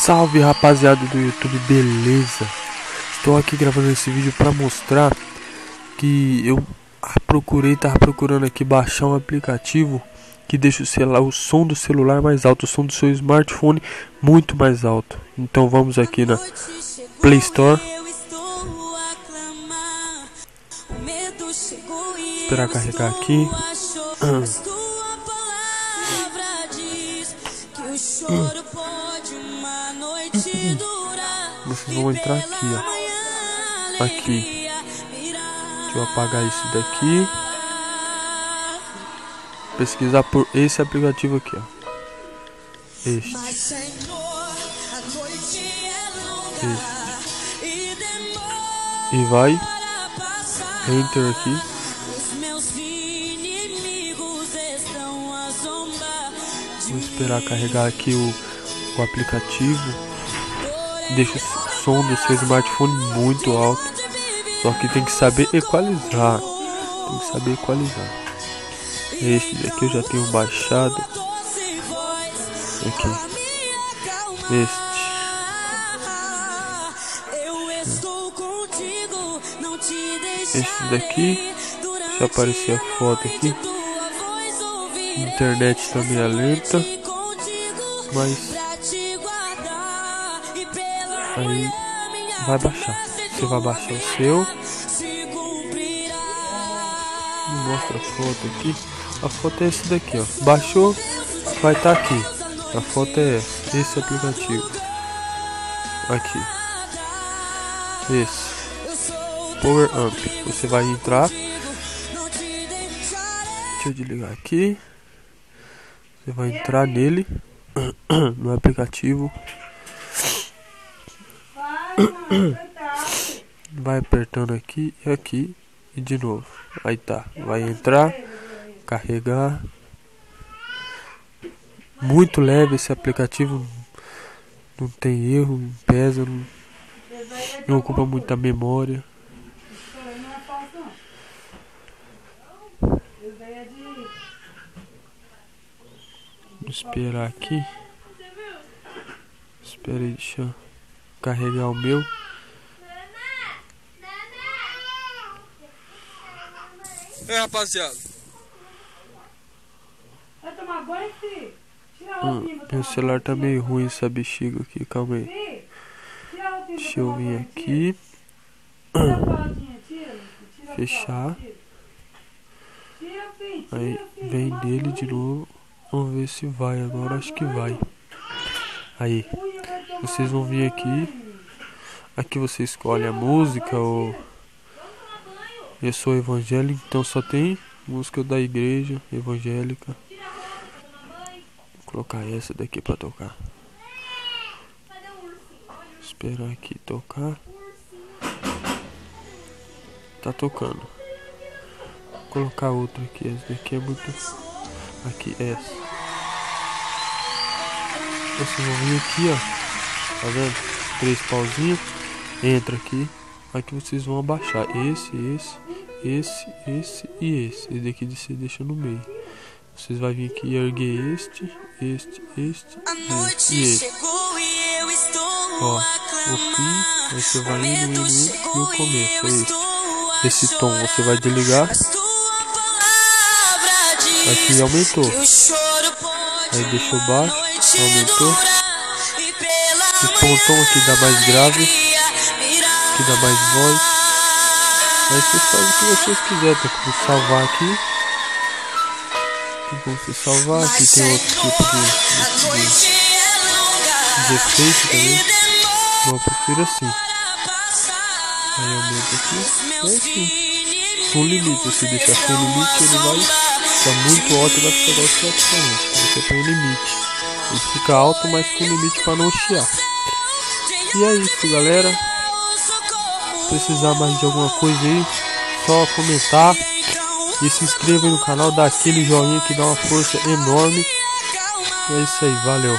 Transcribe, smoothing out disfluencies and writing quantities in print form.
Salve rapaziada do YouTube, beleza? Estou aqui gravando esse vídeo para mostrar que eu tava procurando aqui baixar um aplicativo que deixa o som do celular mais alto, o som do seu smartphone muito mais alto. Então vamos aqui na Play Store, esperar carregar aqui. Vocês vão entrar aqui, ó. Aqui. Deixa eu apagar isso daqui. Pesquisar por esse aplicativo aqui, ó. Este. E vai. Enter aqui. Vou esperar carregar aqui o aplicativo. Deixa o som do seu smartphone muito alto. Só que tem que saber equalizar. Este daqui eu já tenho baixado. Aqui. Este daqui. Deixa aparecer a foto aqui. Internet também é lenta, mas aí vai baixar. Você vai baixar o seu. Mostra a foto aqui. A foto é esse daqui, ó. Baixou, vai estar aqui. A foto é essa. Esse aplicativo. Aqui. Esse. Power Amp. Você vai entrar. Deixa eu desligar aqui. Você vai entrar nele, no aplicativo, vai apertando aqui e aqui e de novo. Aí tá, vai entrar, carregar. Muito leve esse aplicativo, não tem erro, não pesa, não ocupa muita memória. Vou esperar aqui. Espera aí, deixa eu carregar o meu. Rapaziada. Vai tomar banho, filho? Meu celular tá meio ruim essa bexiga aqui, calma aí. Deixa eu vir aqui. Fechar. Aí vem dele de novo. Vamos ver se vai agora, acho que vai. Aí, vocês vão vir aqui. Aqui você escolhe a música ou... Eu sou evangélico, então só tem música da igreja evangélica. Vou colocar essa daqui pra tocar. Esperar aqui tocar. Tá tocando. Vou colocar outra aqui, essa daqui é muito... Aqui, essa. Vocês vão vir aqui, ó. Tá vendo? 3 pauzinhos. Entra aqui. Aqui vocês vão abaixar. Esse e esse. Esse daqui você deixa no meio. Vocês vão vir aqui e erguer este e este. Ó, o fim. Aí você vai indo e o começo. É esse tom você vai desligar. Aqui aumentou. Aí deixou baixo, aumentou. Esse tom aqui dá mais grave, aqui dá mais voz. Aí vocês fazem o que vocês quiserem. Tem como salvar aqui. Tem como você salvar. Aqui tem outro tipo de efeito também. Eu prefiro assim. Aí aumenta aqui. É assim. Com limite. Se deixar sem limite, ele vai ficar muito alto e vai ficar automaticamente. Você põe limite. Ele fica alto, mas com limite para não chiar. E é isso, galera. Se precisar mais de alguma coisa aí, só comentar. E se inscreva no canal, dá aquele joinha que dá uma força enorme. E é isso aí, valeu.